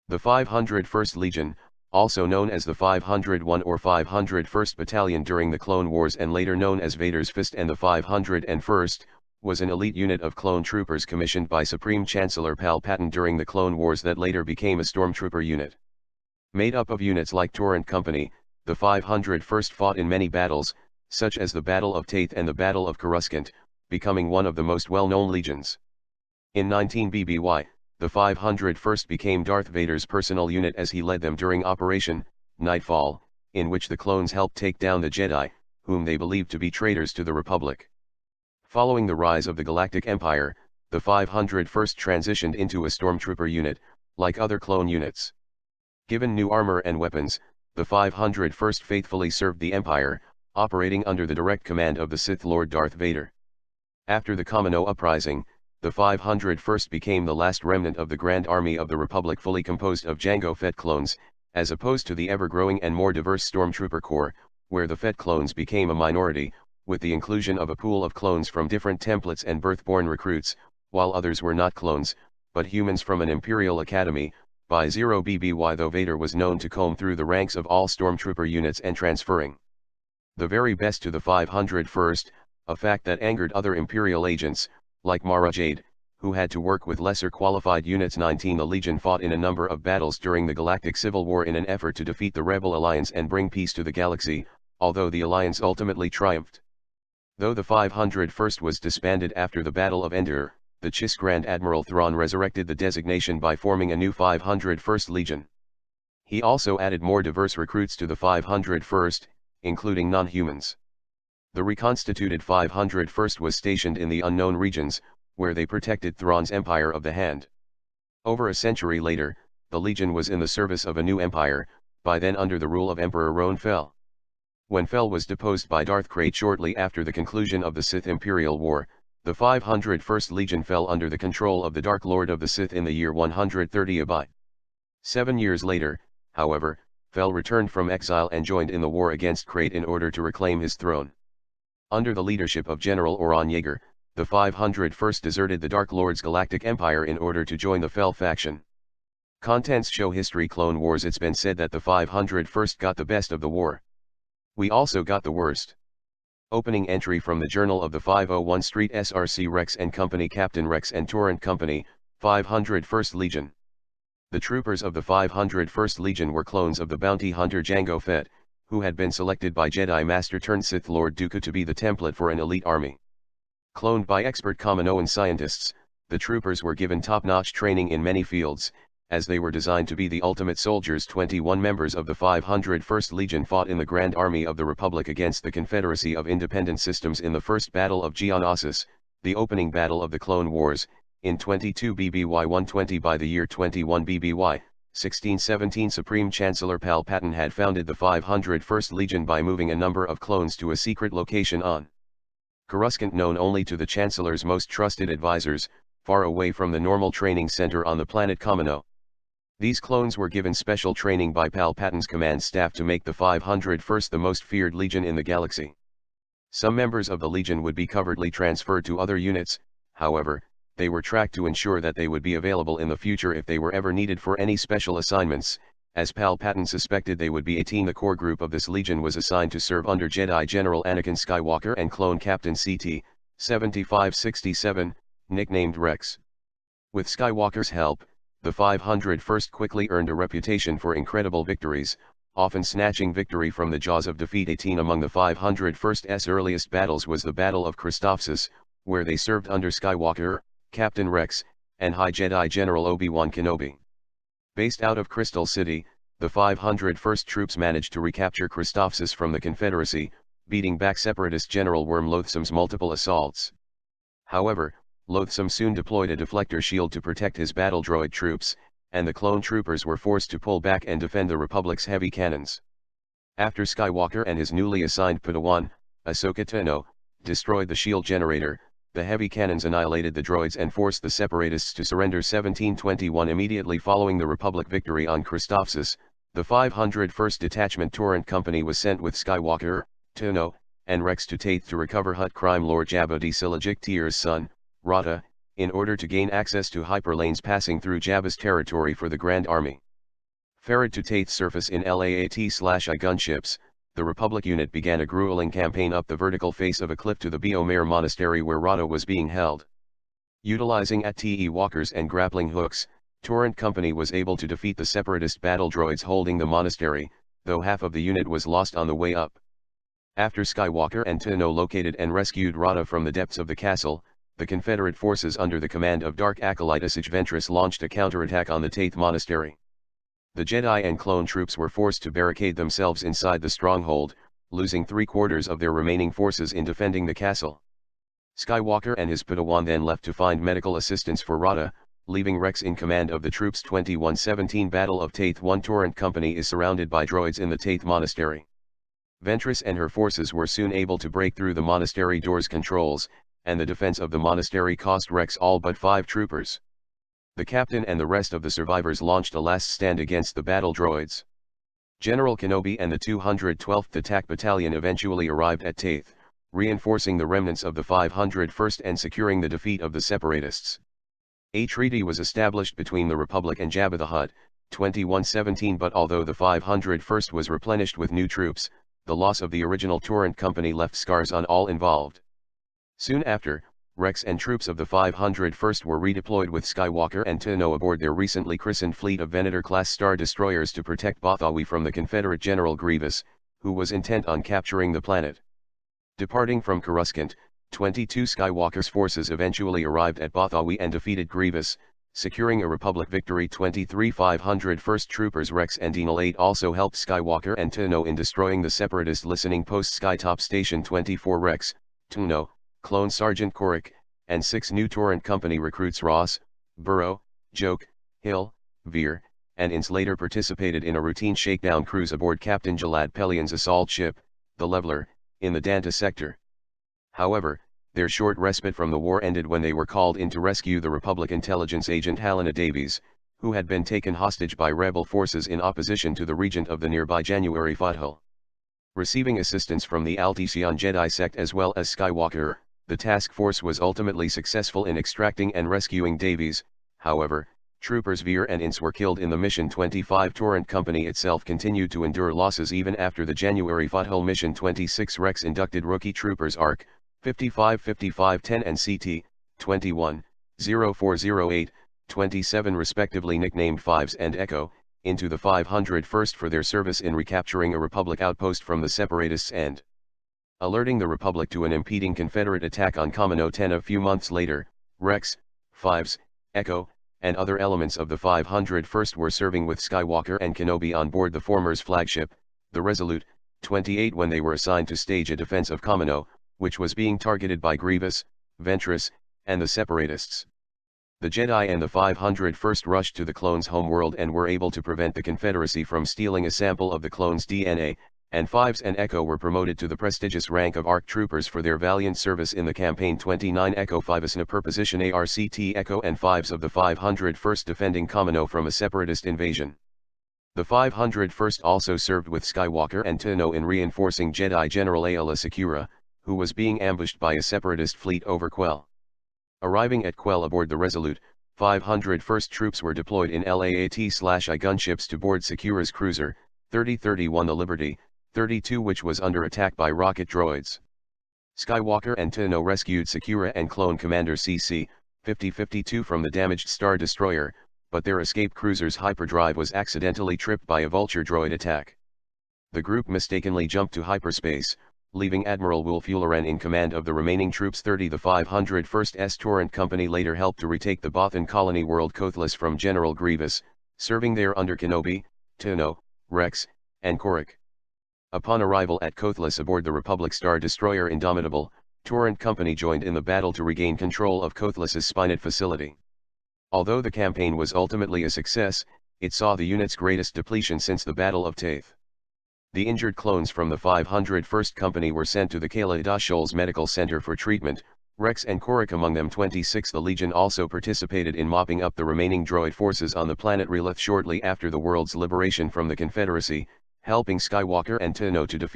The 501st Legion, also known as the 501 or 501st Battalion during the Clone Wars and later known as Vader's Fist and the 501st, was an elite unit of clone troopers commissioned by Supreme Chancellor Palpatine during the Clone Wars that later became a stormtrooper unit. Made up of units like Torrent Company, the 501st fought in many battles, such as the Battle of Taith and the Battle of Coruscant, becoming one of the most well-known legions. In 19 BBY, the 501st became Darth Vader's personal unit as he led them during Operation Nightfall, in which the clones helped take down the Jedi, whom they believed to be traitors to the Republic. Following the rise of the Galactic Empire, the 501st transitioned into a stormtrooper unit, like other clone units. Given new armor and weapons, the 501st faithfully served the Empire, operating under the direct command of the Sith Lord Darth Vader. After the Kamino Uprising, the 501st became the last remnant of the Grand Army of the Republic fully composed of Jango Fett clones, as opposed to the ever-growing and more diverse Stormtrooper Corps, where the Fett clones became a minority, with the inclusion of a pool of clones from different templates and birth-born recruits, while others were not clones, but humans from an Imperial Academy. By 0 BBY, though Vader was known to comb through the ranks of all Stormtrooper units and transferring the very best to the 501st, a fact that angered other Imperial agents, like Mara Jade, who had to work with lesser qualified units. 19 The Legion fought in a number of battles during the Galactic Civil War in an effort to defeat the Rebel Alliance and bring peace to the galaxy, although the Alliance ultimately triumphed. Though the 501st was disbanded after the Battle of Endor, the Chiss Grand Admiral Thrawn resurrected the designation by forming a new 501st Legion. He also added more diverse recruits to the 501st, including non-humans. The reconstituted 501st was stationed in the Unknown Regions, where they protected Thrawn's Empire of the Hand. Over a century later, the Legion was in the service of a new empire, by then under the rule of Emperor Roan Fel. When Fel was deposed by Darth Krayt shortly after the conclusion of the Sith Imperial War, the 501st Legion fell under the control of the Dark Lord of the Sith in the year 130 ABI. 7 years later, however, Fel returned from exile and joined in the war against Krayt in order to reclaim his throne. Under the leadership of General Oron Yeager, the 501st deserted the Dark Lord's Galactic Empire in order to join the Fel faction. Contents show History Clone Wars. It's been said that the 501st got the best of the war. We also got the worst. Opening entry from the Journal of the 501 Street SRC Rex and Company, Captain Rex and Torrent Company, 501st Legion. The troopers of the 501st Legion were clones of the bounty hunter Jango Fett, who had been selected by Jedi Master turned Sith Lord Dooku to be the template for an elite army. Cloned by expert Kaminoan scientists, the troopers were given top-notch training in many fields, as they were designed to be the ultimate soldiers. 21 members of the 501st Legion fought in the Grand Army of the Republic against the Confederacy of Independent Systems in the First Battle of Geonosis, the opening battle of the Clone Wars, in 22 BBY 120. By the year 21 BBY, 1617, Supreme Chancellor Palpatine had founded the 501st Legion by moving a number of clones to a secret location on Coruscant known only to the Chancellor's most trusted advisors, far away from the normal training center on the planet Kamino. These clones were given special training by Palpatine's command staff to make the 501st the most feared legion in the galaxy. Some members of the Legion would be covertly transferred to other units, however, they were tracked to ensure that they would be available in the future if they were ever needed for any special assignments, as Palpatine suspected they would be 18. The core group of this Legion was assigned to serve under Jedi General Anakin Skywalker and clone Captain CT, 7567, nicknamed Rex. With Skywalker's help, the 501st quickly earned a reputation for incredible victories, often snatching victory from the jaws of defeat. 18 Among the 501st's earliest battles was the Battle of Christophsis, where they served under Skywalker, Captain Rex, and High Jedi General Obi-Wan Kenobi. Based out of Crystal City, the 501st troops managed to recapture Christophsis from the Confederacy, beating back Separatist General Worm Loathsome's multiple assaults. However, Loathsome soon deployed a deflector shield to protect his battle droid troops, and the clone troopers were forced to pull back and defend the Republic's heavy cannons. After Skywalker and his newly assigned Padawan, Ahsoka Tano, destroyed the shield generator, the heavy cannons annihilated the droids and forced the Separatists to surrender. 1721 Immediately following the Republic victory on Christophsis, the 501st Detachment Torrent Company was sent with Skywalker, Tano, and Rex to Taith to recover Hutt crime lord Jabba the Silajictier's son, Rata, in order to gain access to hyperlanes passing through Jabba's territory for the Grand Army. Ferried to Taith's surface in LAAT/I gunships, the Republic unit began a grueling campaign up the vertical face of a cliff to the Biomer monastery where Rada was being held. Utilizing AT walkers and grappling hooks, Torrent Company was able to defeat the separatist battle droids holding the monastery, though half of the unit was lost on the way up. After Skywalker and Tenno located and rescued Rada from the depths of the castle, the Confederate forces under the command of Dark Acolyte Asajj Ventress launched a counterattack on the Taith monastery. The Jedi and clone troops were forced to barricade themselves inside the stronghold, losing 3/4 of their remaining forces in defending the castle. Skywalker and his Padawan then left to find medical assistance for Rada, leaving Rex in command of the troops. 2117 Battle of Taith. 1 Torrent Company is surrounded by droids in the Taith monastery. Ventress and her forces were soon able to break through the monastery doors controls, and the defense of the monastery cost Rex all but 5 troopers. The captain and the rest of the survivors launched a last stand against the battle droids. General Kenobi and the 212th Attack Battalion eventually arrived at Taith, reinforcing the remnants of the 501st and securing the defeat of the separatists. A treaty was established between the Republic and Jabba the Hutt, 2117, but although the 501st was replenished with new troops, the loss of the original Torrent Company left scars on all involved. Soon after, Rex and troops of the 501st were redeployed with Skywalker and Tenno aboard their recently christened fleet of Venator-class star destroyers to protect Bothawi from the Confederate General Grievous, who was intent on capturing the planet. Departing from Coruscant, 22 Skywalker's forces eventually arrived at Bothawi and defeated Grievous, securing a Republic victory. 23 501st Troopers Rex and Denal 8 also helped Skywalker and Tenno in destroying the separatist listening post Skytop Station. 24 Rex, Tenno, Clone Sergeant Korik, and 6 new Torrent Company recruits Ross, Burrow, Joke, Hill, Veer, and Ince later participated in a routine shakedown cruise aboard Captain Jalad Pelian's assault ship, the Leveler, in the Danta sector. However, their short respite from the war ended when they were called in to rescue the Republic intelligence agent Helena Davies, who had been taken hostage by rebel forces in opposition to the regent of the nearby January Fothul. Receiving assistance from the Altisyan Jedi sect as well as Skywalker, the task force was ultimately successful in extracting and rescuing Davies. However, troopers Veer and Ince were killed in the mission. 25 Torrent Company itself continued to endure losses even after the January Fothul mission. 26 Rex inducted rookie troopers ARC, 55 5510 and CT, 21, 0408, 27 respectively nicknamed Fives and Echo, into the 501st for their service in recapturing a Republic outpost from the Separatists and alerting the Republic to an impeding Confederate attack on Kamino 10. A few months later, Rex, Fives, Echo, and other elements of the 501st were serving with Skywalker and Kenobi on board the former's flagship, the Resolute, 28 when they were assigned to stage a defense of Kamino, which was being targeted by Grievous, Ventress, and the Separatists. The Jedi and the 501st rushed to the clones' homeworld and were able to prevent the Confederacy from stealing a sample of the clones' DNA, and Fives and Echo were promoted to the prestigious rank of ARC troopers for their valiant service in the campaign. 29 Echo Fives Perposition ARCT Echo and Fives of the 501st defending Kamino from a separatist invasion. The 501st also served with Skywalker and Tenno in reinforcing Jedi General Aayla Secura, who was being ambushed by a separatist fleet over Quell. Arriving at Quell aboard the Resolute, 501st troops were deployed in LAAT/I gunships to board Secura's cruiser, 3031 the Liberty, 32 which was under attack by rocket droids. Skywalker and Tenno rescued Secura and Clone Commander CC, 5052 from the damaged Star Destroyer, but their escape cruiser's hyperdrive was accidentally tripped by a Vulture droid attack. The group mistakenly jumped to hyperspace, leaving Admiral Wulfularen in command of the remaining troops. 30 The 501st Torrent Company later helped to retake the Bothan colony world Kothlas from General Grievous, serving there under Kenobi, Tenno, Rex, and Korik. Upon arrival at Kothlas aboard the Republic Star Destroyer Indomitable, Torrent Company joined in the battle to regain control of Kothlas's Spinat facility. Although the campaign was ultimately a success, it saw the unit's greatest depletion since the Battle of Taith. The injured clones from the 501st Company were sent to the Kala Shoals Medical Center for treatment, Rex and Korik among them. 26 The Legion also participated in mopping up the remaining droid forces on the planet Relith shortly after the world's liberation from the Confederacy, helping Skywalker and Tenno to defeat